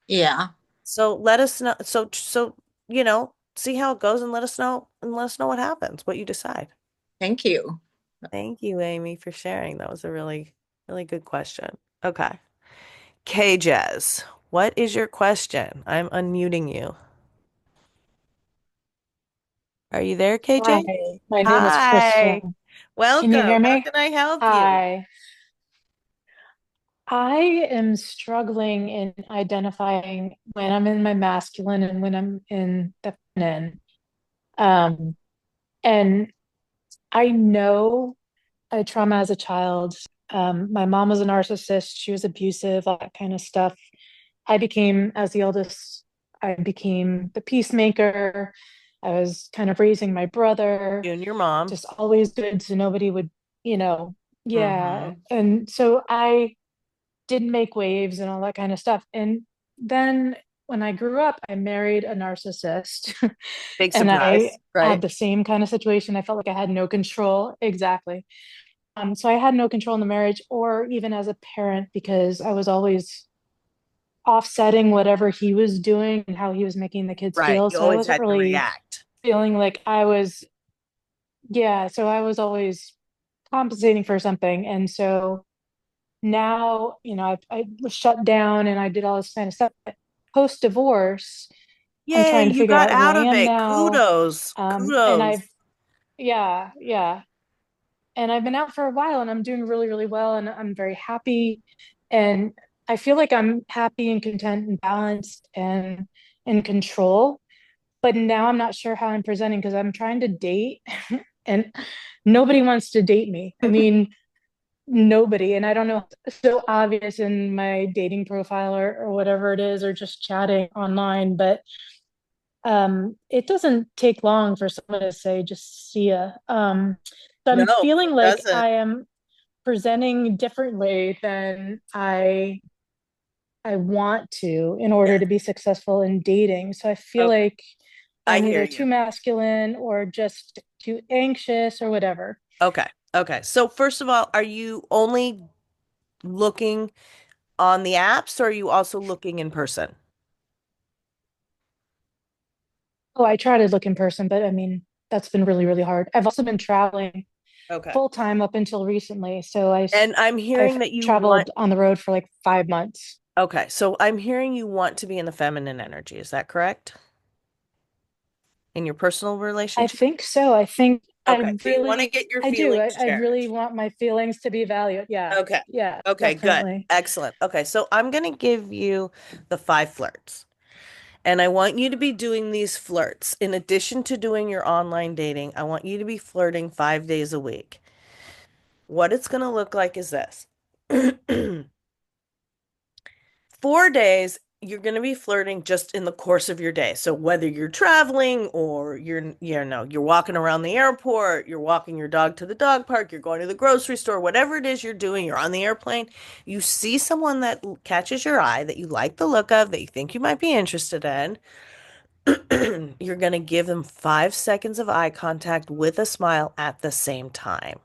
Yeah. So let us know. See how it goes and let us know what happens, what you decide. Thank you. Thank you, Amy, for sharing. That was a really, really good question. Okay. KJez, what is your question? I'm unmuting you. Are you there, Hi, KJ? my name is Hi. Kristen. Can you hear Welcome. How me? can I help you? Hi. I am struggling in identifying when I'm in my masculine and when I'm in the feminine. Um, and I know I had trauma as a child. My mom was a narcissist. She was abusive, all that kind of stuff. As the eldest, I became the peacemaker. I was kind of raising my brother, You and your mom. just always good so nobody would, you know, yeah. Mm-hmm. And so I did make waves and all that kind of stuff. And then when I grew up, I married a narcissist Big and I surprise, had right? the same kind of situation. I felt like I had no control. Exactly. So I had no control in the marriage or even as a parent because I was always offsetting whatever he was doing and how he was making the kids Right. feel. You So I always wasn't had to really react. feeling like I was, yeah, so I was always compensating for something. And so now, I was shut down and I did all this kind of stuff. Post divorce, I'm Yay, trying to you figure got out who I out of am it. now. Kudos. And Kudos. yeah, yeah. And I've been out for a while and I'm doing really, really well. And I'm very happy. And I feel like I'm happy and content and balanced and in control. But now I'm not sure how I'm presenting because I'm trying to date and nobody wants to date me. I mean, nobody. And I don't know, it's so obvious in my dating profile or whatever it is, or just chatting online, but it doesn't take long for someone to say, just see ya. So I'm No, feeling it like doesn't. I am presenting differently than I want to in order Yes, to be successful in dating. So I feel okay. like I I'm hear either you. too masculine or just too anxious or whatever. Okay. Okay. So first of all, are you only looking on the apps or are you also looking in person? Oh, I try to look in person, but I mean, that's been really, really hard. I've also been traveling Okay. full time up until recently. And I'm hearing I've that you want, traveled on the road for like 5 months. okay, so I'm hearing you want to be in the feminine energy. Is that correct? In your personal I relationship? think so. I think Okay. So you want to get your I do. feelings I shared. really want my feelings to be valued. Yeah. Okay. Yeah, Okay, good. definitely. Excellent. Okay, so I'm going to give you the 5 flirts. And I want you to be doing these flirts. In addition to doing your online dating, I want you to be flirting 5 days a week. What it's going to look like is this. 4 days, you're going to be flirting just in the course of your day. So whether you're traveling or you're walking around the airport, you're walking your dog to the dog park, you're going to the grocery store, whatever it is you're doing, you're on the airplane, you see someone that catches your eye, that you like the look of, that you think you might be interested in, you're going to give them 5 seconds of eye contact with a smile at the same time.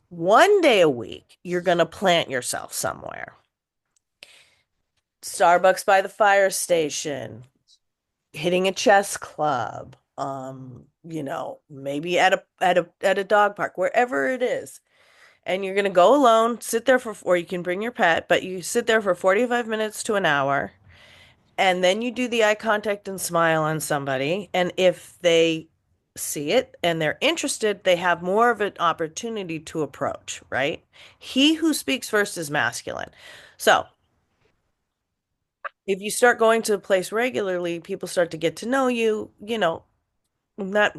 One day a week, you're going to plant yourself somewhere. Starbucks by the fire station, hitting a chess club, maybe at a dog park, wherever it is. And you're gonna go alone, sit there or you can bring your pet, but you sit there for 45 minutes to an hour, and then you do the eye contact and smile on somebody. And if they see it and they're interested, they have more of an opportunity to approach, right? He who speaks first is masculine. So if you start going to a place regularly, people start to get to know you, that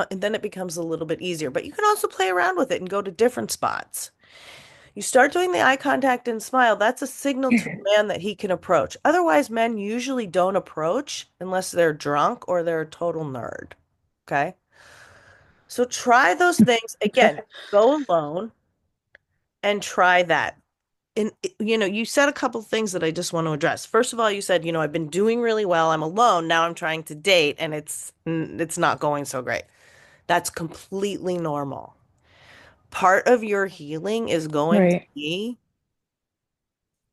then it becomes a little bit easier. But you can also play around with it and go to different spots. You start doing the eye contact and smile, that's a signal to a man that he can approach. Otherwise, men usually don't approach unless they're drunk or they're a total nerd. Okay? So try those things. Again, Okay. go alone and try that. And you said a couple things that I just want to address. First of all, you said, I've been doing really well. I'm alone. Now I'm trying to date and it's not going so great. That's completely normal. Part of your healing is going to Right. be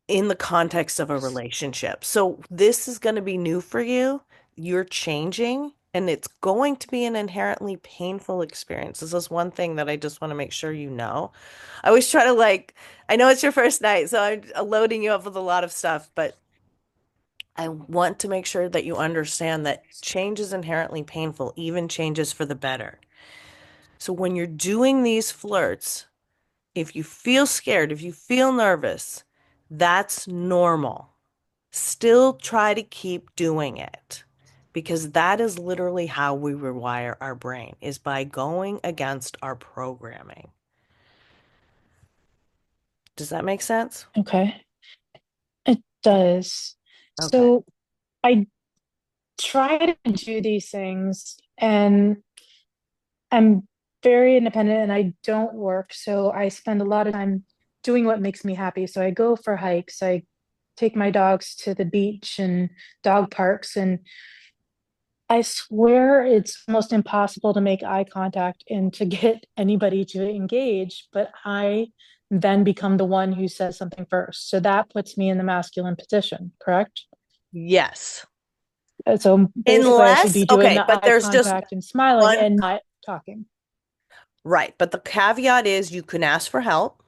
in the context of a relationship. So this is going to be new for you. You're changing, and it's going to be an inherently painful experience. This is one thing that I just want to make sure you know. I always try to I know it's your first night, so I'm loading you up with a lot of stuff, but I want to make sure that you understand that change is inherently painful, even changes for the better. So when you're doing these flirts, if you feel scared, if you feel nervous, that's normal. Still try to keep doing it because that is literally how we rewire our brain is by going against our programming. Does that make sense? Okay. It does. Okay. So I try to do these things and I'm very independent and I don't work. So I spend a lot of time doing what makes me happy. So I go for hikes. I take my dogs to the beach and dog parks. And I swear it's almost impossible to make eye contact and to get anybody to engage. But I then become the one who says something first. So that puts me in the masculine position, correct? Yes. So basically, I should Unless, be doing okay, the but eye there's just contact and smiling one, and not talking. right. But the caveat is you can ask for help,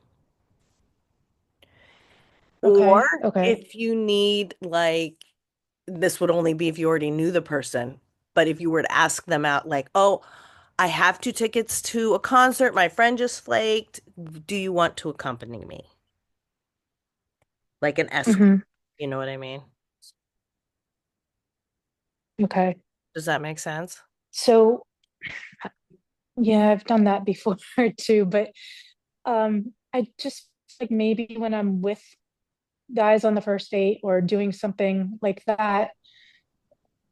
or Okay. Okay. if you need, this would only be if you already knew the person. But if you were to ask them out, oh, I have 2 tickets to a concert, my friend just flaked. Do you want to accompany me? Like an escort. Hmm. You know what I mean? Okay. Does that make sense? So yeah, I've done that before too, but I just like maybe when I'm with guys on the first date or doing something like that,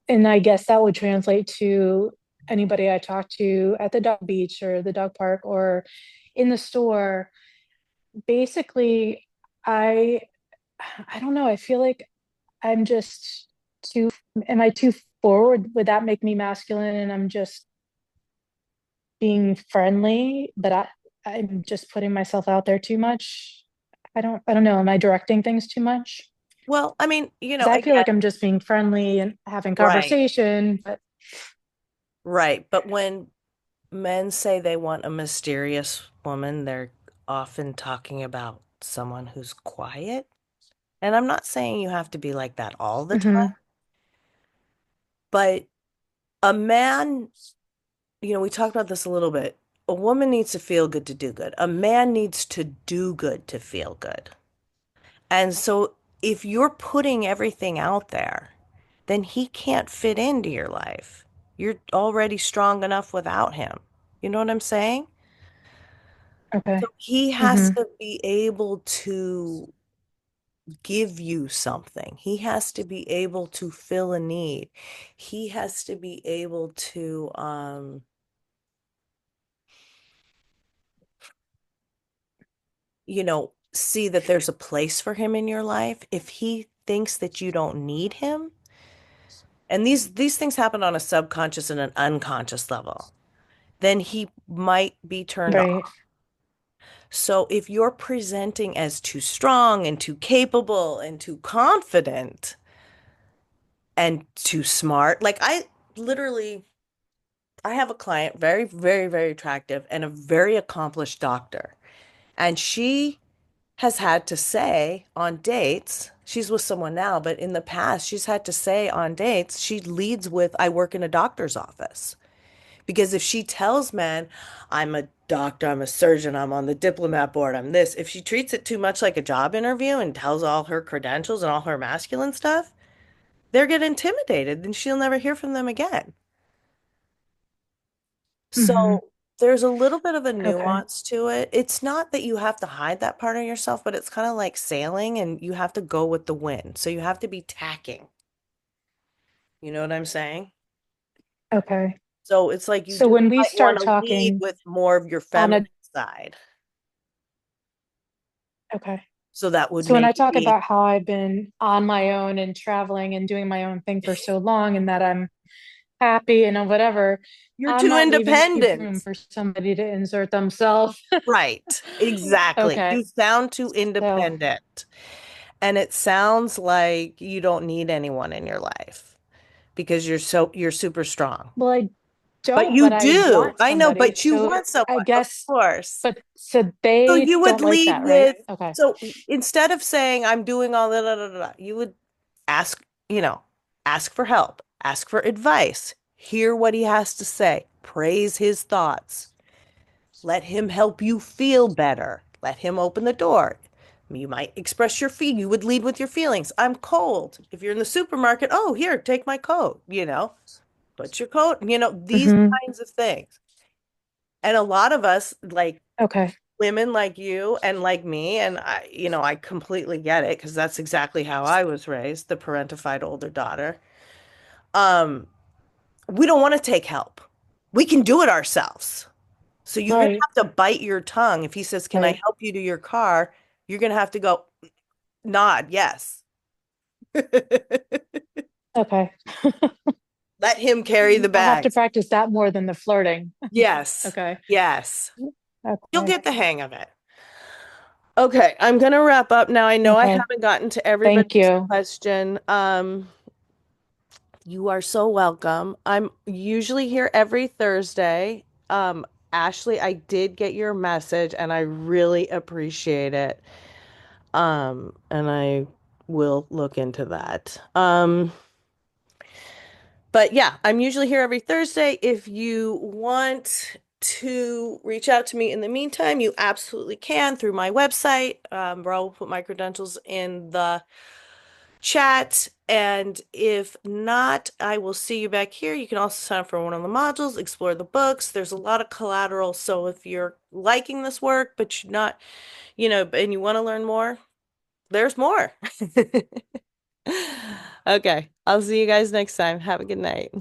and I guess that would translate to anybody I talk to at the dog beach or the dog park or in the store. Basically, I I don't know, I feel like I'm just too am I too forward? Would that make me masculine and I'm just being friendly, but I'm just putting myself out there too much. I don't know. Am I directing things too much? Well, I mean, Because I feel again, like I'm just being friendly and having right, conversation, but right. But when men say they want a mysterious woman, they're often talking about someone who's quiet. And I'm not saying you have to be like that all the time, mhm, but a man, we talked about this a little bit. A woman needs to feel good to do good. A man needs to do good to feel good. And so if you're putting everything out there, then he can't fit into your life. You're already strong enough without him. You know what I'm saying? So okay. he has Hmm. to be able to give you something. He has to be able to fill a need. He has to be able to see that there's a place for him in your life. If he thinks that you don't need him, and these things happen on a subconscious and an unconscious level, then he might be turned Right. off. So if you're presenting as too strong and too capable and too confident, and too smart. Like I literally I have a client, very, very, very attractive and a very accomplished doctor. And she has had to say on dates, she's with someone now, but in the past, she's had to say on dates, she leads with, I work in a doctor's office. Because if she tells men, I'm a doctor, I'm a surgeon, I'm on the diplomat board, I'm this, if she treats it too much like a job interview and tells all her credentials and all her masculine stuff, they'll get intimidated and she'll never hear from them again. Hmm. So there's a little bit of a Okay. nuance to it. It's not that you have to hide that part of yourself, but it's kind of like sailing and you have to go with the wind. So you have to be tacking. You know what I'm saying? Okay. So it's like you So do when we might want start to lead talking with more of your on feminine a, side. okay. So that would So when I maybe talk be, about how I've been on my own and traveling and doing my own thing for so long and that I'm happy and whatever, you're I'm too not leaving any room independent. for somebody to insert themselves. Right. Exactly. Okay. You sound too So, independent. And it sounds like you don't need anyone in your life because you're super strong. well, I But don't, you but I do. want I know, somebody. but you So want I someone, of guess, course. but so So they you would don't like lead that, right? with, Okay. so instead of saying, I'm doing all that, da, da, da, da, you would ask, ask for help, ask for advice, hear what he has to say, praise his thoughts, let him help you feel better, let him open the door. You might express your feel. You would lead with your feelings. I'm cold. If you're in the supermarket, oh, here, take my coat, put your coat, these Hmm. kinds of things. And a lot of us, like Okay. women like you and like me, and I completely get it because that's exactly how I was raised, the parentified older daughter. Um, we don't want to take help. We can do it ourselves. So you're gonna Right. have to bite your tongue. If he says, "Can I Right. help you to your car?" You're gonna have to go nod, yes. Okay. Let him carry the I'll have to bags. practice that more than the flirting. Yes. Okay. Yes. You'll Okay. get the hang of it. Okay, I'm gonna wrap up now. I know I Okay. haven't gotten to Thank everybody's you. question. You are so welcome. I'm usually here every Thursday. Ashley, I did get your message and I really appreciate it. And I will look into that. But yeah, I'm usually here every Thursday. If you want to reach out to me in the meantime, you absolutely can through my website, where I'll put my credentials in the chat. And if not, I will see you back here. You can also sign up for one of the modules, explore the books. There's a lot of collateral. So if you're liking this work, but you're not, and you want to learn more, there's more. Okay. I'll see you guys next time. Have a good night.